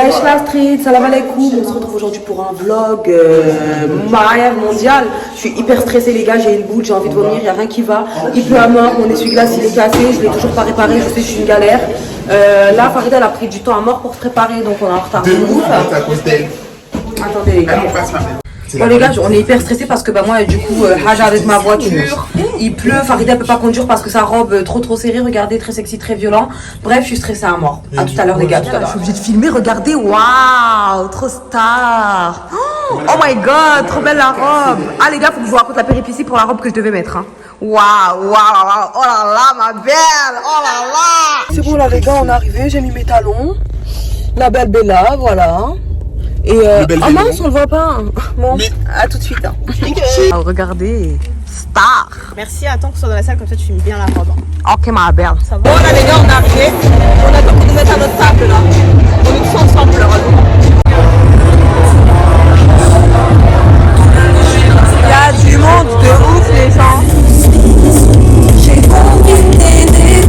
La street, salam alaikum. On se retrouve aujourd'hui pour un vlog mariage mondial. Je suis hyper stressée les gars, j'ai une boule, j'ai envie de vomir, il n'y a rien qui va. Il pleut à mort, mon essuie-glace il est cassé, je l'ai toujours pas réparé, je sais que je suis une galère. Là Farida elle a pris du temps à mort pour se préparer, donc on est en retard. Attendez les gars. Bon les gars, on est hyper stressés parce que moi du coup Haja avec ma voiture, il pleut, Farida peut pas conduire parce que sa robe trop serrée, regardez, très sexy, très violent. Bref, je suis stressée à mort. À tout à l'heure les gars, tout à l'heure. Je suis obligée de filmer, regardez, waouh, trop star. Oh my god, trop belle la robe. Ah les gars, faut que je vous raconte la péripétie pour la robe que je devais mettre. Waouh, waouh, oh là là, ma belle, oh là là. C'est bon là les gars, on est arrivé, j'ai mis mes talons. La belle Bella, voilà. Et ah mince, on le voit pas. Bon, mais... à tout de suite. Hein. Regardez, star. Merci, attends qu'on soit dans la salle, comme ça tu filmes bien la robe. Ok ma belle. Ça va. Bon là les gars, on est arrivé. On attend qu'on nous mette à notre table là. On est tous ensemble là. Il y a du monde de ouf les gens. J'ai envie d'aider.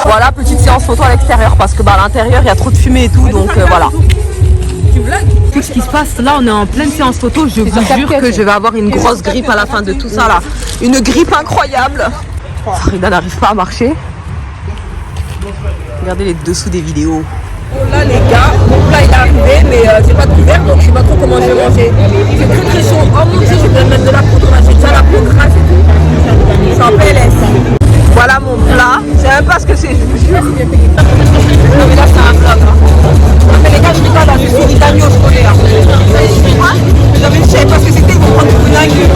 Voilà, petite séance photo à l'extérieur parce que à l'intérieur il y a trop de fumée et tout, donc voilà. Tout ce qui se passe là, on est en pleine séance photo. Je vous jure que je vais avoir une grosse grippe à la fin de tout ça là. Une grippe incroyable. Farida n'arrive pas à marcher. Regardez les dessous des vidéos. Bon là les gars, mon plat il est arrivé mais j'ai pas de couvert donc je sais pas trop comment je vais manger. C'est très chaud. Oh mon dieu, je vais mettre de la poudre là, j'ai déjà la peau grasse et tout. C'est en PLS. Voilà mon plat. Je sais même pas ce que c'est, je vous jure. Non mais là c'est un vlog. Hein. Mais les gars, je rigole là, je suis une agneau, je connais. Hein. Quoi? Non mais je sais pas ce que c'était, ils vont prendre une agneau.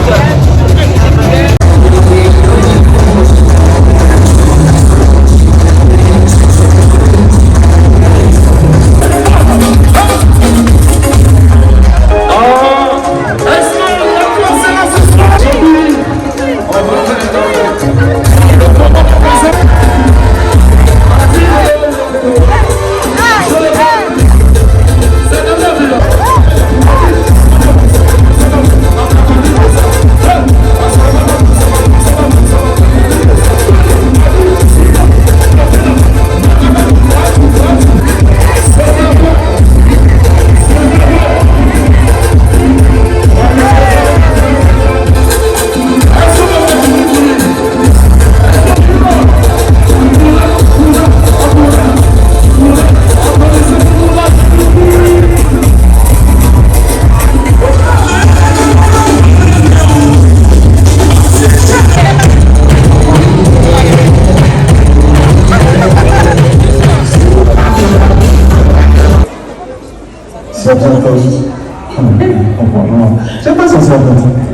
C'est pas censé faire ça.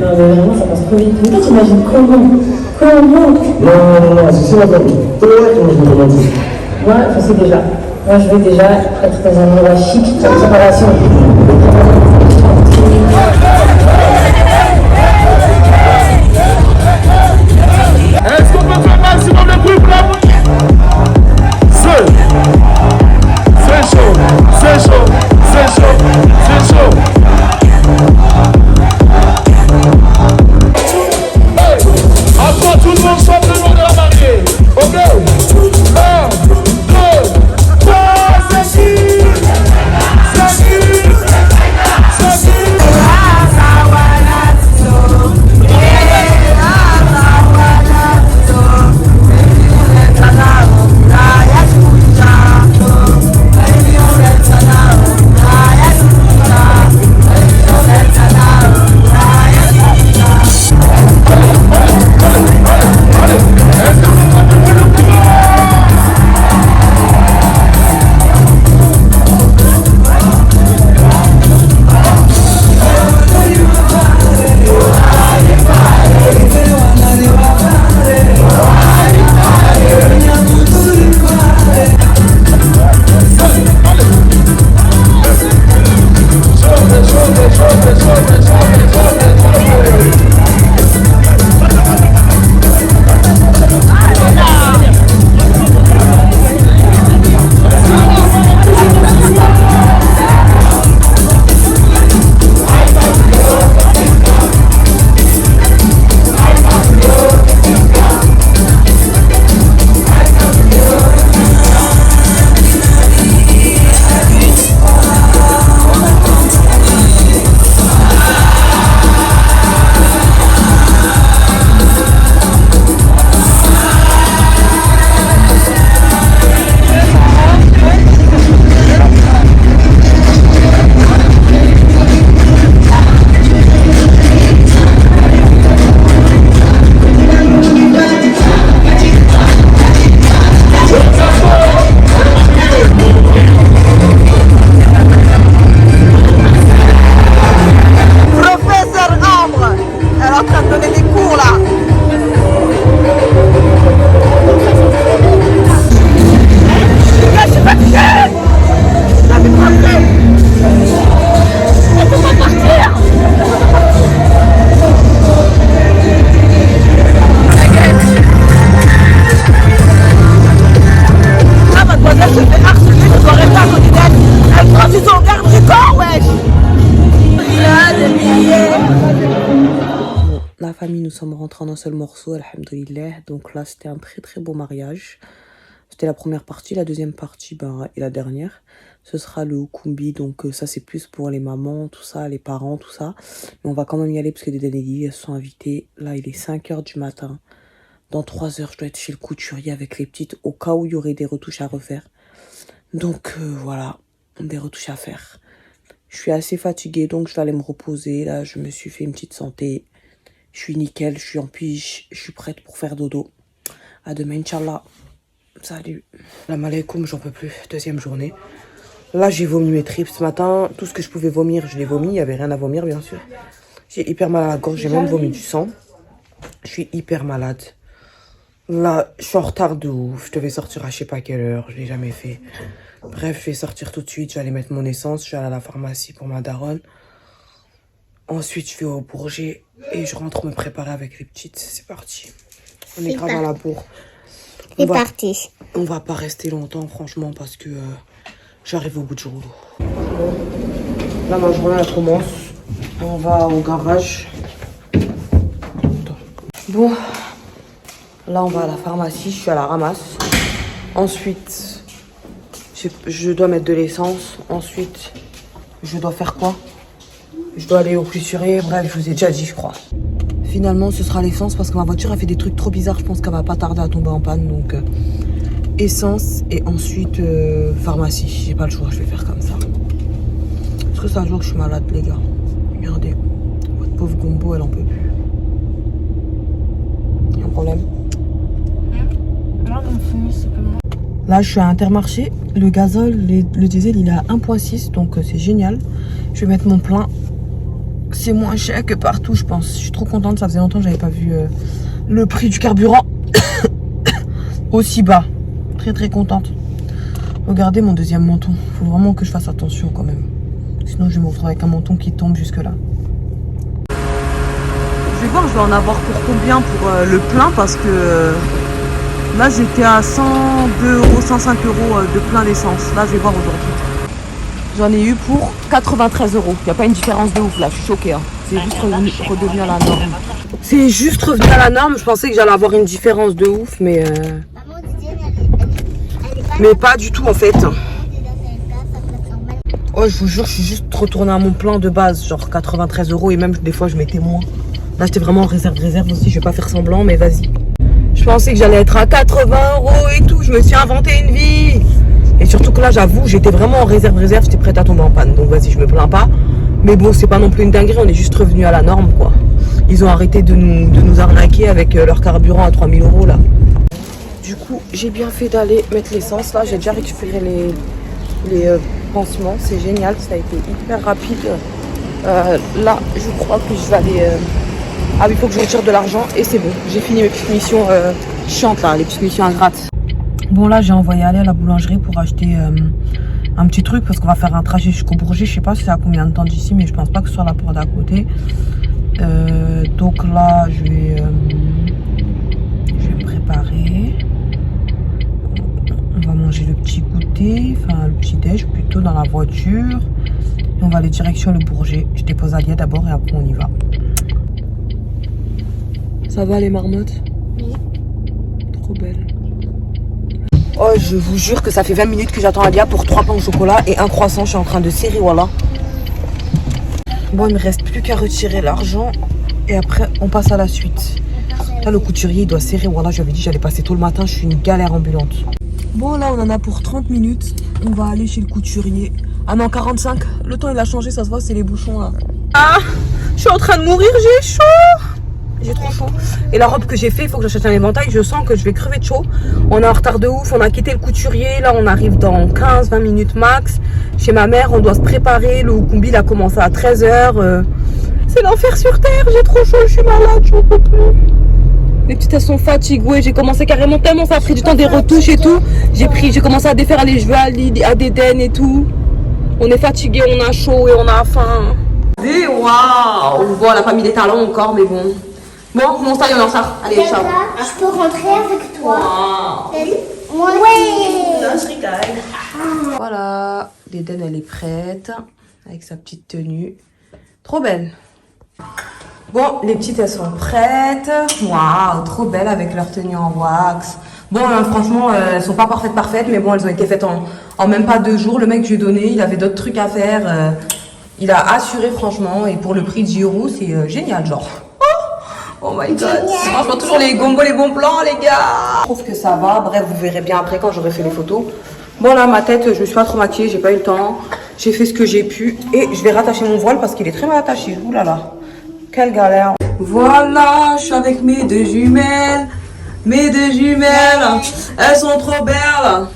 Non mais vraiment ça passe trop vite. Mais toi t'imagines comment? Non, c'est la bonne. Toi, comment je me demande? Moi je sais déjà. Moi je veux déjà être dans un endroit chic pour une séparation. Est-ce qu'on peut faire un maximum de bruit pour sommes rentrés en un seul morceau, alhamdoulilah. Donc là, c'était un très très beau mariage. C'était la première partie. La deuxième partie, et la dernière, ce sera le Ukumbi. Donc ça, c'est plus pour les mamans, tout ça, les parents, tout ça. Mais on va quand même y aller parce que des Lily, elles sont invitées. Là, il est 5h du matin. Dans 3 heures, je dois être chez le couturier avec les petites au cas où il y aurait des retouches à refaire. Donc voilà, des retouches à faire. Je suis assez fatiguée, donc je vais aller me reposer. Là, je me suis fait une petite santé. Je suis nickel, je suis en pige. Je suis prête pour faire dodo. À demain, Inch'Allah. Salut. Salam alaikum, j'en peux plus. Deuxième journée. Là, j'ai vomi mes tripes ce matin. Tout ce que je pouvais vomir, je l'ai vomi. Il n'y avait rien à vomir, bien sûr. J'ai hyper mal à la gorge. J'ai même vomi du sang. Je suis hyper malade. Là, je suis en retard de ouf. Je devais sortir à je sais pas quelle heure. Je l'ai jamais fait. Bref, je vais sortir tout de suite. Je vais aller mettre mon essence. Je vais aller à la pharmacie pour ma daronne. Ensuite, je vais au Bourget. Et je rentre me préparer avec les petites. C'est parti. On est grave à la bourre. C'est parti. On va pas rester longtemps, franchement, parce que j'arrive au bout du rouleau. Là, ma journée, elle commence. On va au garage. Bon. Là, on va à la pharmacie. Je suis à la ramasse. Ensuite, je dois mettre de l'essence. Ensuite, je dois faire quoi? Je dois aller au couturier. Bref, je vous ai déjà dit, je crois. Finalement, ce sera l'essence parce que ma voiture a fait des trucs trop bizarres. Je pense qu'elle va pas tarder à tomber en panne. Donc, essence et ensuite pharmacie. J'ai pas le choix, je vais faire comme ça. Parce que ça joue que je suis malade, les gars. Regardez, votre pauvre Gombo, elle en peut plus. Il y a un problème? Là, je suis à Intermarché. Le gazole, le diesel, il est à 1,6. Donc, c'est génial. Je vais mettre mon plein. C'est moins cher que partout, je pense. Je suis trop contente. Ça faisait longtemps que j'avais pas vu le prix du carburant aussi bas. Très, très contente. Regardez mon deuxième menton. Faut vraiment que je fasse attention quand même. Sinon, je vais me retrouver avec un menton qui tombe jusque là. Je vais voir, je vais en avoir pour combien pour le plein parce que là, j'étais à 102 €, 105 € de plein d'essence. Là, je vais voir aujourd'hui. J'en ai eu pour 93 €. Il n'y a pas une différence de ouf là, je suis choquée. Hein. C'est juste redevenu à la norme. C'est juste revenu à la norme. Je pensais que j'allais avoir une différence de ouf, mais pas du tout en fait. Oh, je vous jure, je suis juste retournée à mon plan de base, genre 93 € et même des fois je mettais moins. Là, j'étais vraiment en réserve aussi. Je vais pas faire semblant, mais vas-y. Je pensais que j'allais être à 80 € et tout. Je me suis inventé une vie. Et surtout que là, j'avoue, j'étais vraiment en réserve. J'étais prête à tomber en panne. Donc vas-y, je me plains pas. Mais bon, c'est pas non plus une dinguerie. On est juste revenu à la norme, quoi. Ils ont arrêté de nous arnaquer avec leur carburant à 3000 € là. Du coup, j'ai bien fait d'aller mettre l'essence. Là, j'ai déjà récupéré les pansements. C'est génial. Ça a été hyper rapide. Là, je crois que je vais aller... Ah oui, il faut que je retire de l'argent. Et c'est bon. J'ai fini mes petites missions chiantes, là. Les petites missions ingrates. Bon, là, j'ai envoyé aller à la boulangerie pour acheter un petit truc parce qu'on va faire un trajet jusqu'au Bourget. Je sais pas si c'est à combien de temps d'ici, mais je pense pas que ce soit la porte d'à côté. Donc là, je vais me préparer. On va manger le petit goûter, enfin le petit déj plutôt dans la voiture. Et on va aller direction le Bourget. Je dépose Alia d'abord et après on y va. Ça va les marmottes? Oui. Trop belle. Oh, je vous jure que ça fait 20 minutes que j'attends Alia pour 3 pains au chocolat et un croissant. Je suis en train de serrer, voilà. Bon, il me reste plus qu'à retirer l'argent et après on passe à la suite. Là, le couturier il doit serrer, voilà. Je lui avais dit j'allais passer tôt le matin, je suis une galère ambulante. Bon, là on en a pour 30 minutes. On va aller chez le couturier. Ah non, 45. Le temps il a changé, ça se voit, c'est les bouchons là. Ah, je suis en train de mourir, j'ai chaud. J'ai trop chaud. Et la robe que j'ai fait, il faut que j'achète un éventail. Je sens que je vais crever de chaud. On est en retard de ouf. On a quitté le couturier. Là, on arrive dans 15-20 minutes max. Chez ma mère, on doit se préparer. Le Ukumbi, il a commencé à 13 h. C'est l'enfer sur terre. J'ai trop chaud. Je suis malade. Je ne peux plus. Les petites, elles sont fatiguées. J'ai commencé carrément tellement. Ça a pris du temps des retouches et tout. J'ai commencé à défaire les cheveux à Déden et tout. On est fatigué. On a chaud et on a faim. Et waouh. Bon, on n'a pas mis des talons encore, mais bon. Bon, mon salut, on est en retard. Allez, ciao. Je peux rentrer avec toi. Wow. Moi aussi. Non, je rigole. Voilà, Déden, elle est prête avec sa petite tenue. Trop belle. Bon, les petites, elles sont prêtes. Waouh, trop belles avec leur tenue en wax. Bon, franchement, elles sont pas parfaites, mais bon, elles ont été faites en même pas 2 jours. Le mec que j'ai donné, il avait d'autres trucs à faire. Il a assuré, franchement, et pour le prix de 10 €, c'est génial, genre. Oh my god. Franchement, toujours les gombos, les bons plans, les gars. Je trouve que ça va. Bref, vous verrez bien après quand j'aurai fait les photos. Bon, là, ma tête, je me suis pas trop maquillée, j'ai pas eu le temps. J'ai fait ce que j'ai pu. Et je vais rattacher mon voile parce qu'il est très mal attaché. Ouh là là. Quelle galère. Voilà, je suis avec mes 2 jumelles. Mes 2 jumelles. Elles sont trop belles.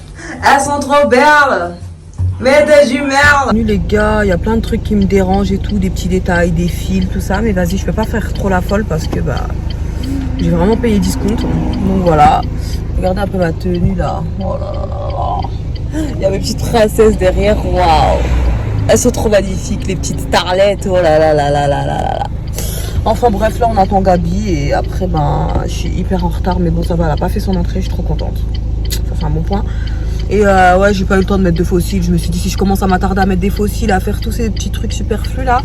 Elles sont trop belles. Mes 2 jumelles. Les gars, il y a plein de trucs qui me dérangent et tout. Des petits détails, des fils, tout ça. Mais vas-y, je peux pas faire trop la folle parce que bah j'ai vraiment payé discount. Donc voilà. Regardez un peu ma tenue là. Oh là là là. Il y a mes petites princesses derrière. Waouh. Elles sont trop magnifiques, les petites starlettes. Oh là là là là là là là. Enfin bref, là on attend Gabi et après ben je suis hyper en retard, mais bon ça va, elle a pas fait son entrée, je suis trop contente. Ça c'est un bon point. Et ouais, j'ai pas eu le temps de mettre de fossiles. Je me suis dit si je commence à m'attarder à mettre des fossiles, à faire tous ces petits trucs superflus là,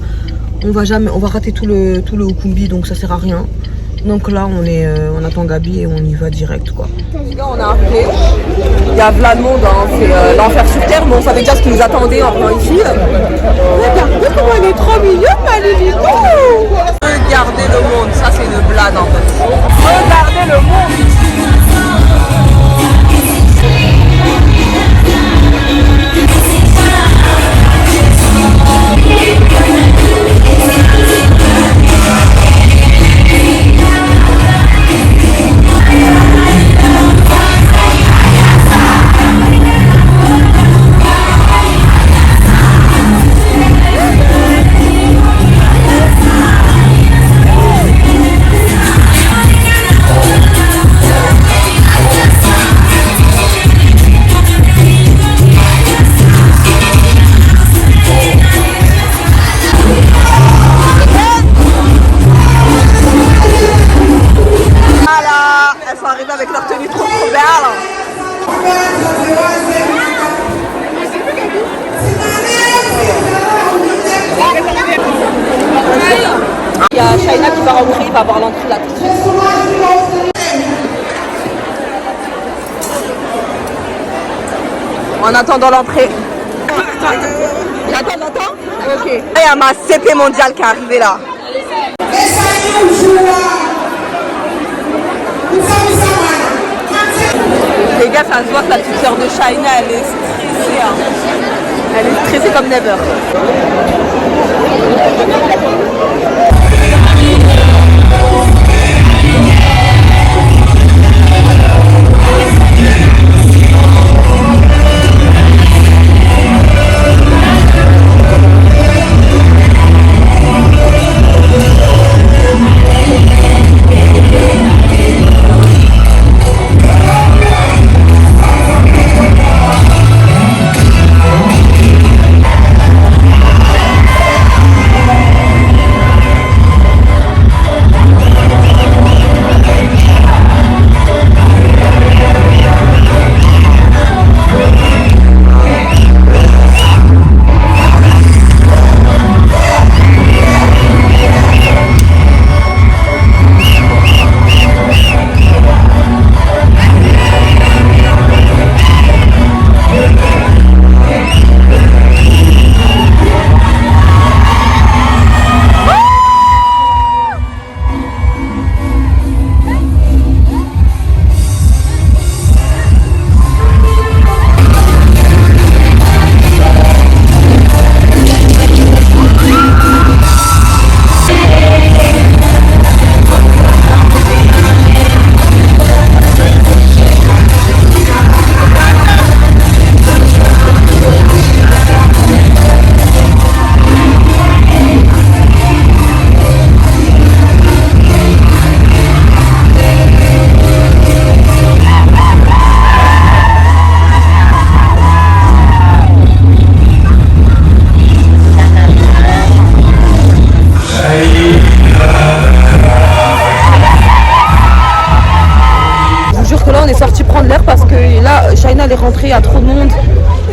on va rater tout le Okumbi, donc ça sert à rien. Donc là on attend Gabi et on y va direct quoi. Là on est arrivé, il y a plein de monde, hein. C'est l'enfer sur terre, mais on savait déjà ce qui nous attendait en venant ici. Regardez comment elle est trop mignonne ma Lilito. Regardez le monde, ça c'est une blague en fait. Regardez le monde. Il y a Shaina qui va rentrer, il va avoir l'entrée là tout de suite. En attendant l'entrée. J'attends. Ok. Et il y a ma CP mondiale qui est arrivée là. Les gars, ça se voit que la petite sœur de Shaina, elle est stressée. Hein. Elle est stressée comme never. Shaina elle est rentrée, il y a trop de monde,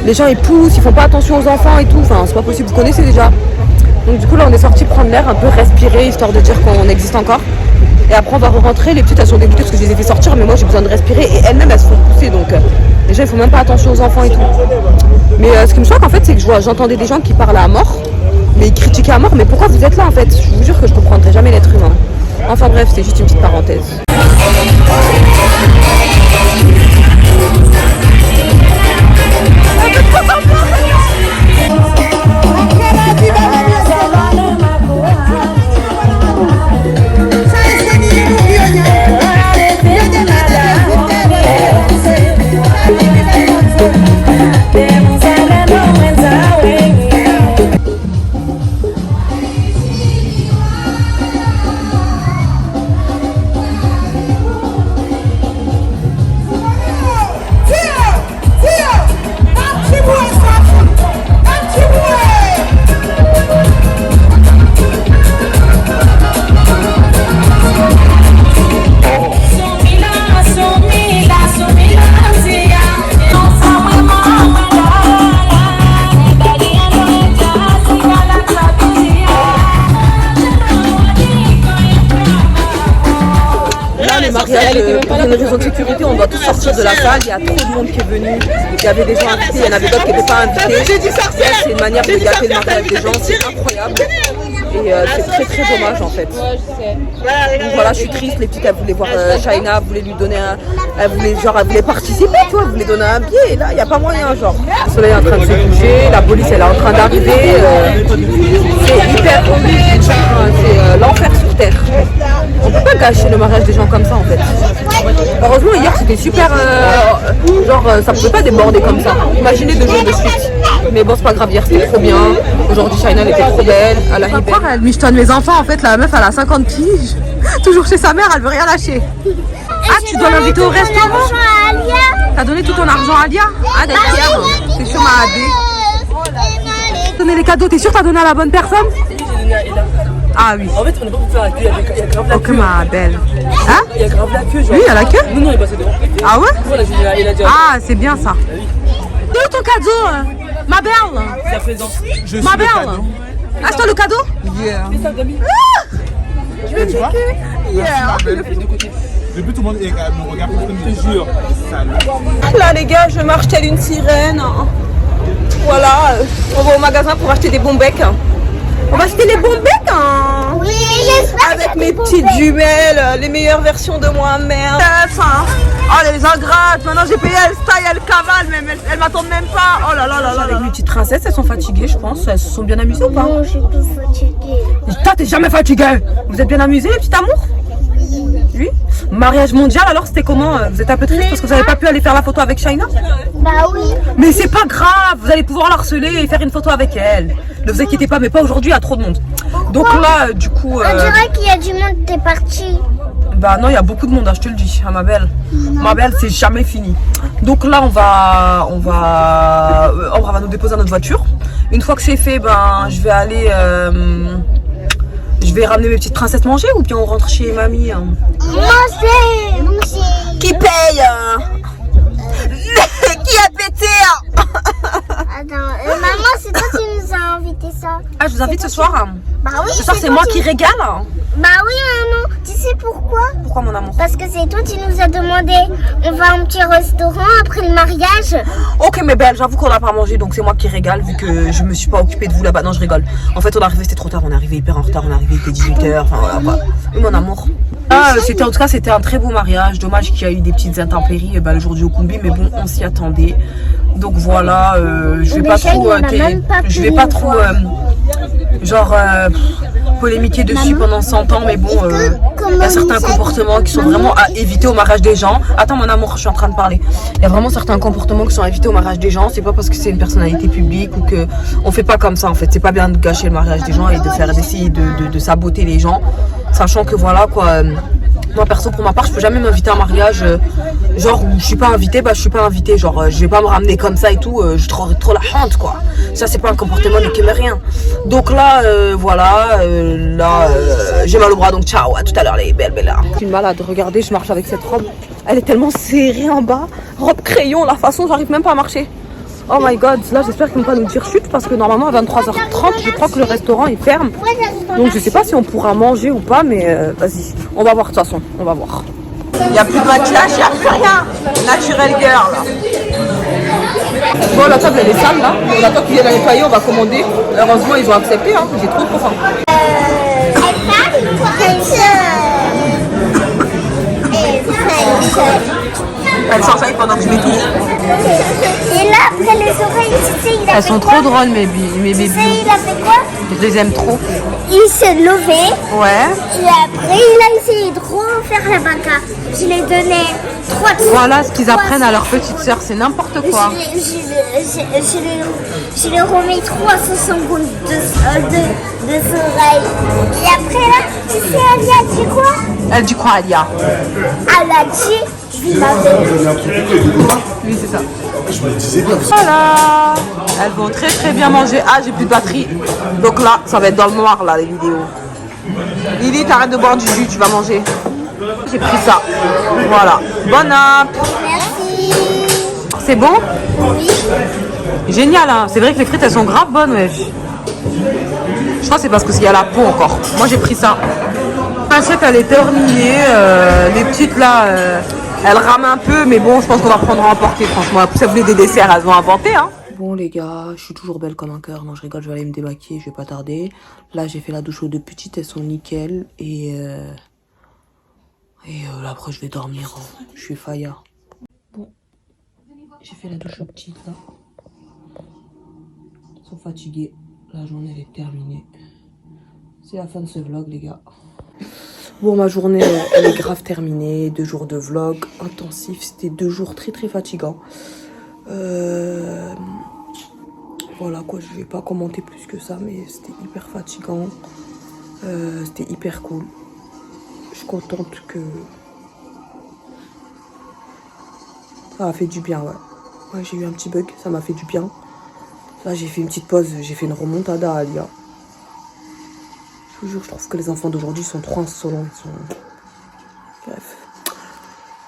les gens ils poussent, ils font pas attention aux enfants et tout, enfin c'est pas possible, vous connaissez déjà. Donc du coup là on est sorti prendre l'air, un peu respirer, histoire de dire qu'on existe encore. Et après on va re-rentrer, les petites elles sont dégoûtées parce que je les ai fait sortir, mais moi j'ai besoin de respirer et elles-mêmes elles se font pousser, donc déjà il faut même pas attention aux enfants et tout. Mais ce qui me choque en fait c'est que j'entendais des gens qui parlaient à mort, mais ils critiquaient à mort, mais pourquoi vous êtes là en fait? Je vous jure que je comprendrai jamais l'être humain. Enfin bref, c'est juste une petite parenthèse. Pour une raison de sécurité, on doit tous sortir de la salle. Il y a trop de monde qui est venu. Il y avait des gens invités, il y en avait d'autres qui n'étaient pas invités. C'est une manière de gâcher le mariage des gens, c'est incroyable. Et c'est très très dommage en fait. Donc voilà, je suis triste. Les petites elles voulaient voir Shaina, voulaient lui donner un. Elle voulait participer, tu vois, elle voulait donner un billet. Et là, il n'y a pas moyen, genre. Le soleil est en train de se coucher, la police elle est en train d'arriver. C'est hyper compliqué. C'est l'enfer sur terre. On peut pas gâcher le mariage des gens comme ça en fait. Heureusement hier c'était super, ça pouvait pas déborder comme ça. Imaginez 2 jours de suite. Mais bon c'est pas grave, hier c'était trop bien. Aujourd'hui Shaina elle était trop belle. Elle michetonne mes enfants en fait, la meuf elle a 50 piges. Toujours chez sa mère, elle veut rien lâcher. Ah tu dois l'inviter au restaurant? T'as donné tout ton argent à Alia? Ah d'accord, t'es sûre ma AD. Donner les cadeaux, t'es sûre t'as donné à la bonne personne? Ah oui. En fait, on n'est pas pour faire la queue, il y a grave la queue. Ok, ma belle. Hein? Il y a grave la queue, genre. Oui, il y a la queue? Non, il est passé devant. Ah ouais? Il a dit. Ah, c'est bien ça. Donne ton cadeau, ma belle. C'est la présence. Ma belle. Ah, c'est toi le cadeau? Yeah. C'est ça, Dami. Tu veux quoi? Yeah. Depuis tout le monde me regarde pour Je te jure. Là, les gars, je marche telle une sirène. Voilà, on va au magasin pour acheter des bons becs. On va acheter les bons becs, hein. Oui, j'espère. Avec mes petites jumelles, les meilleures versions de moi-même. Oh les ingrates, maintenant j'ai payé elle taille, elle cavale, mais elles m'attendent même pas. Oh là là là là. Avec mes petites princesses, elles sont fatiguées je pense. Elles se sont bien amusées ou pas? Non, je suis plus fatiguée. Toi t'es jamais fatiguée. Vous êtes bien amusées les petits amours? Oui. Mariage mondial alors c'était comment? Vous êtes un peu triste parce que vous n'avez pas pu aller faire la photo avec Shaina? Bah oui. Mais c'est pas grave, vous allez pouvoir la harceler et faire une photo avec elle. Ne vous inquiétez pas, mais pas aujourd'hui, il y a trop de monde. Donc là, du coup... On dirait qu'il y a du monde, t'es parti. Bah non, il y a beaucoup de monde, hein, je te le dis, ma belle. Ma belle, c'est jamais fini. Donc là, on va nous déposer dans notre voiture. Une fois que c'est fait, ben, je vais aller... je vais ramener mes petites princesses manger ou bien on rentre chez mamie, hein. Manger. Qui paye Qui a pété Attends, maman, c'est toi qui nous a invité ça. Ah, je vous invite ce soir. Bah oui. Ce soir, c'est toi moi qui régale. Bah oui, maman. Tu sais pourquoi? Pourquoi, mon amour? Parce que c'est toi qui nous a demandé. On va à un petit restaurant après le mariage. Ok, mais belle, j'avoue qu'on n'a pas mangé, donc c'est moi qui régale vu que je me suis pas occupée de vous là-bas. Non, je rigole. En fait, on est arrivé, c'était trop tard. On est arrivé hyper en retard. On est arrivé, il était 18h. Enfin, voilà quoi. Oui, mon amour. Ah, en tout cas, c'était un très beau mariage. Dommage qu'il y a eu des petites intempéries le jour du Okumbi, mais bon, on s'y attendait. Donc voilà, je vais pas trop, polémiquer dessus pendant 100 ans, mais bon, il y a certains comportements qui sont vraiment à éviter au mariage des gens. Attends, mon amour, je suis en train de parler. Il y a vraiment certains comportements qui sont à éviter au mariage des gens. C'est pas parce que c'est une personnalité publique ou que on fait pas comme ça en fait. C'est pas bien de gâcher le mariage des gens et d'essayer de saboter les gens, sachant que voilà quoi. Moi perso pour ma part je peux jamais m'inviter à un mariage genre où je suis pas invitée, je suis pas invitée, genre je vais pas me ramener comme ça et tout, je trop la honte quoi. Ça c'est pas un comportement de Kémérien. Donc là j'ai mal au bras, donc ciao, à tout à l'heure les belles là. Je suis une malade, regardez, je marche avec cette robe, elle est tellement serrée en bas, robe crayon, la façon j'arrive même pas à marcher. Oh my god, là j'espère qu'ils vont pas nous dire chute parce que normalement à 23h30 je crois que le restaurant il ferme. Donc je sais pas si on pourra manger ou pas, mais vas-y, on va voir de toute façon, on va voir. Il n'y a plus de maquillage, il n'y a plus rien. Naturel girl. Bon, la table elle est sale là. On attend qu'ils viennent la nettoyer, on va commander. Heureusement ils ont accepté, hein. J'ai trop faim. Elle s'enjaille pendant que je m'étouffe. Et là, après les oreilles, tu sais, il a fait Elles sont quoi? trop drôles mes bébés. Tu sais, il a fait quoi? Je les aime trop. Il s'est levé. Ouais. Et après, il a essayé de refaire la banca. Je lui ai donné 3 tours. Voilà ce qu'ils apprennent à leur petite sœur, c'est n'importe quoi. Je lui ai remis 300 secondes de oreilles. Et après là, tu sais, elle a dit quoi? Elle dit quoi, Alia? Elle a dit, je m'avais. Oui, c'est ça. Voilà. Elles vont très très bien manger. Ah, j'ai plus de batterie. Donc là, ça va être dans le noir là, les vidéos. Lily, t'arrêtes de boire du jus, tu vas manger. J'ai pris ça. Voilà. Bon app. Merci. C'est bon? Oui. Génial, hein. C'est vrai que les frites, elles sont grave bonnes, wesh. Je crois que c'est parce qu'il y a la peau encore. Moi, j'ai pris ça. L'assiette, elle est terminée. Les petites, là, elles rament un peu. Mais bon, je pense qu'on va prendre à emporter, franchement. Si vous voulez des desserts, elles vont inventer, hein. Bon, les gars, je suis toujours belle comme un cœur. Non, je rigole, je vais aller me démaquiller. Je vais pas tarder. Là, j'ai fait la douche aux 2 petites. Elles sont nickel. Et là, après, je vais dormir. Je suis faya. Bon, j'ai fait la douche aux petites, là. Elles sont fatiguées. La journée, elle est terminée. C'est la fin de ce vlog, les gars. Bon, ma journée, elle est grave terminée. 2 jours de vlog intensif. C'était 2 jours très, très fatigants. Voilà, quoi. Je vais pas commenter plus que ça, mais c'était hyper fatigant. C'était hyper cool. Je suis contente que... Ça m'a fait du bien, ouais. Ouais, j'ai eu un petit bug, ça m'a fait du bien. Là, j'ai fait une petite pause, j'ai fait une remontada à Alia. Je vous jure, je trouve que les enfants d'aujourd'hui sont trop insolents. Bref.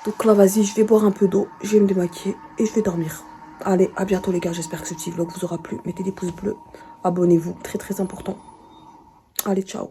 Donc là, vas-y, je vais boire un peu d'eau, je vais me démaquiller et je vais dormir. Allez, à bientôt les gars, j'espère que ce petit vlog vous aura plu. Mettez des pouces bleus, abonnez-vous, très très important. Allez, ciao.